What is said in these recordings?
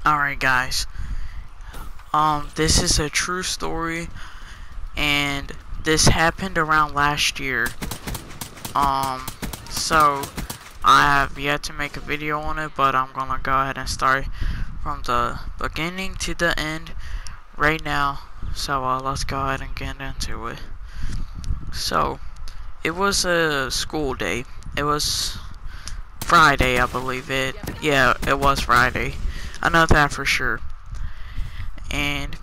Alright guys, this is a true story, and this happened around last year. So I have yet to make a video on it, but I'm gonna go ahead and start from the beginning to the end right now. So let's go ahead and get into it. So it was a school day. It was Friday, I believe it. Yeah, it was Friday. I know that for sure. And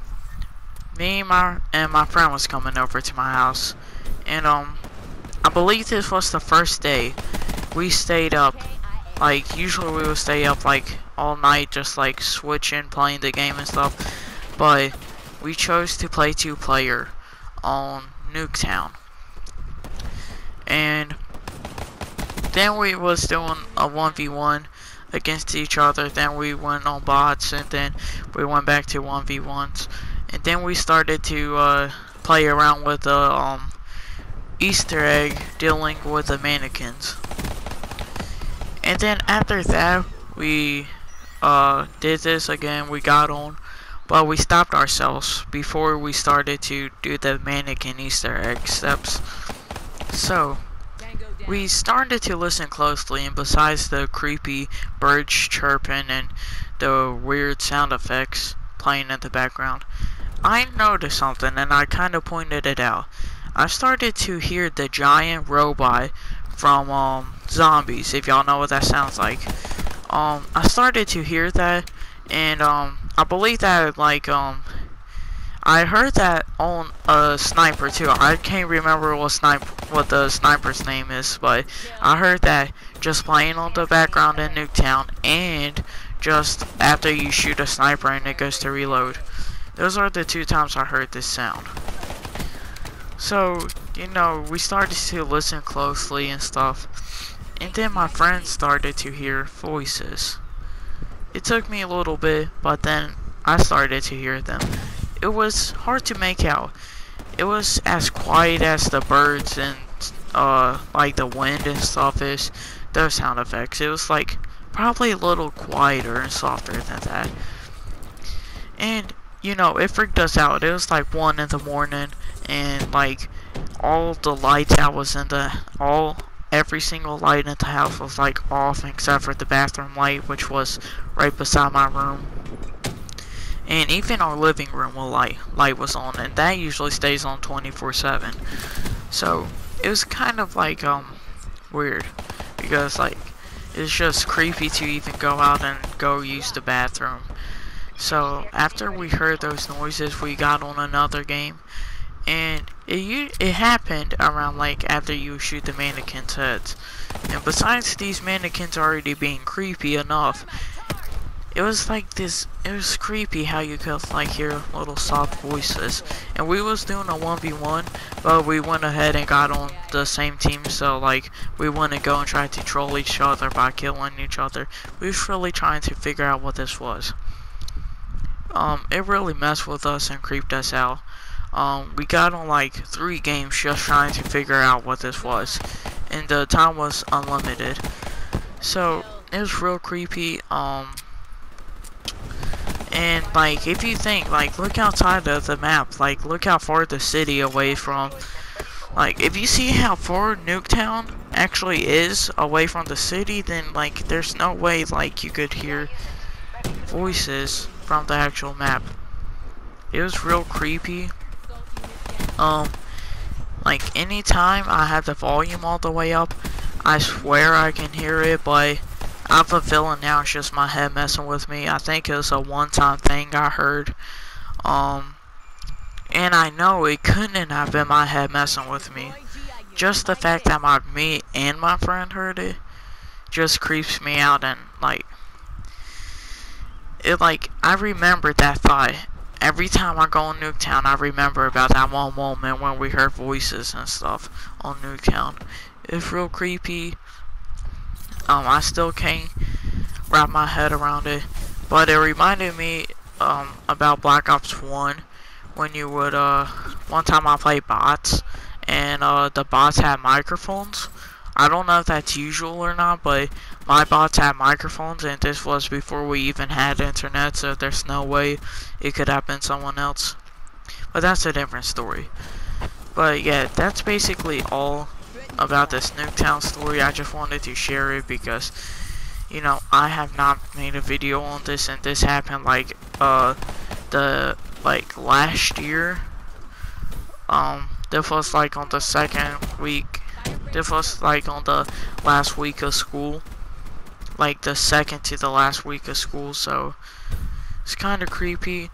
me and my friend was coming over to my house, and I believe this was the first day we stayed up. Like, usually we would stay up like all night, just like switching, playing the game and stuff. But we chose to play 2-player on Nuketown. And then we was doing a 1v1 against each other. Then we went on bots, and then we went back to 1v1s. And then we started to play around with the Easter egg, dealing with the mannequins. And then after that, we did this again. We got on, but we stopped ourselves before we started to do the mannequin Easter egg steps. So we started to listen closely, and besides the creepy birds chirping and the weird sound effects playing in the background, I noticed something, and I kind of pointed it out. I started to hear the giant robot from Zombies, if y'all know what that sounds like. I started to hear that, and I believe that like I heard that on a sniper too. I can't remember what the sniper's name is, but I heard that just playing on the background in Nuketown, and just after you shoot a sniper and it goes to reload. Those are the two times I heard this sound. So, you know, we started to listen closely and stuff, and then my friend started to hear voices. It took me a little bit, but then I started to hear them. It was hard to make out. It was as quiet as the birds and like the wind and stuff is, those sound effects. It was like probably a little quieter and softer than that. And you know, it freaked us out. It was like 1 in the morning, and like all the lights that was in every single light in the house was like off except for the bathroom light, which was right beside my room. And even our living room light was on, and that usually stays on 24/7. So it was kind of like weird, because like it's just creepy to even go out and go use the bathroom. So after we heard those noises, we got on another game, and it happened around like after you shoot the mannequins' heads. And besides these mannequins already being creepy enough, it was like this, it was creepy how you could like hear little soft voices. And we was doing a 1v1, but we went ahead and got on the same team, so like we wouldn't go and try to troll each other by killing each other. We was really trying to figure out what this was. It really messed with us and creeped us out. We got on like 3 games just trying to figure out what this was, and the time was unlimited. So it was real creepy. And like, if you think, like, look outside of the map, like look how far the city away from, like if you see how far Nuketown actually is away from the city, then like there's no way like you could hear voices from the actual map. It was real creepy. Like anytime I had the volume all the way up, I swear I can hear it, but I have a feeling now it's just my head messing with me. I think it was a one-time thing I heard. And I know it couldn't have been my head messing with me. Just the fact that me and my friend heard it just creeps me out, and like I remember that thought. Every time I go on Nuketown, I remember about that one moment when we heard voices and stuff on Nuketown. It's real creepy. I still can't wrap my head around it, but it reminded me about Black Ops 1, when you would one time I played bots, and the bots had microphones. I don't know if that's usual or not, but my bots had microphones, and this was before we even had internet, so there's no way it could have been someone else. But that's a different story. But yeah, that's basically all about this Nuketown story. I just wanted to share it because, you know, I have not made a video on this, and this happened like last year. This was like on the second week. This was like on the last week of school, like the second to the last week of school. So it's kind of creepy.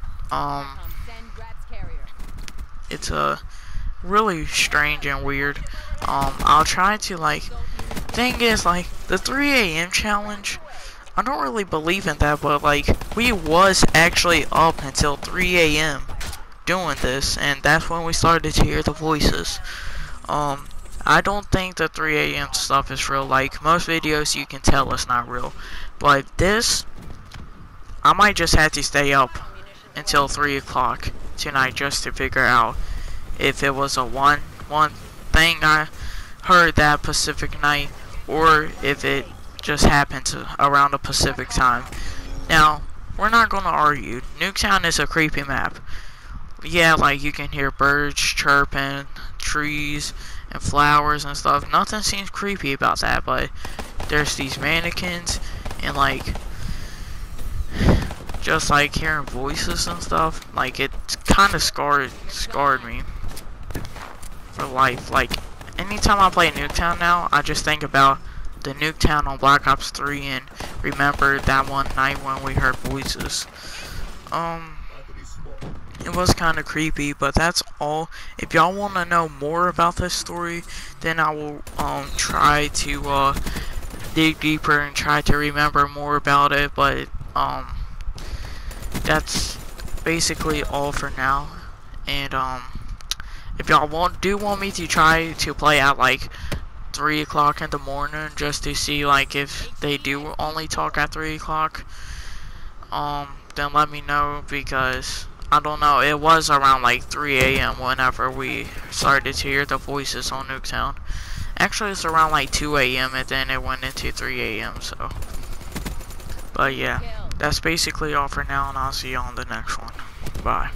It's really strange and weird. I'll try to, like, thing is, like, the 3 a.m. challenge, I don't really believe in that, but like, we was actually up until 3 a.m. doing this, and that's when we started to hear the voices. I don't think the 3 a.m. stuff is real. Like, most videos you can tell it's not real, but this, I might just have to stay up until 3 o'clock tonight just to figure out if it was a one thing I heard that Pacific night, or if it just happened to around a Pacific time. Now, we're not gonna argue. Nuketown is a creepy map. Yeah, like, you can hear birds chirping, trees and flowers and stuff. Nothing seems creepy about that, but there's these mannequins and, like, just like hearing voices and stuff. Like, it kind of scarred me for life. Like, anytime I play Nuketown now, I just think about the Nuketown on Black Ops 3 and remember that one night when we heard voices. It was kind of creepy, but that's all. If y'all want to know more about this story, then I will try to dig deeper and try to remember more about it. But that's basically all for now. And if y'all do want me to try to play at like 3 o'clock in the morning, just to see like if they do only talk at 3 o'clock, then let me know, because I don't know, it was around like 3 a.m. whenever we started to hear the voices on Nuketown. Actually, it's around like 2 a.m. and then it went into 3 a.m. so. But yeah, that's basically all for now, and I'll see you on the next one. Bye.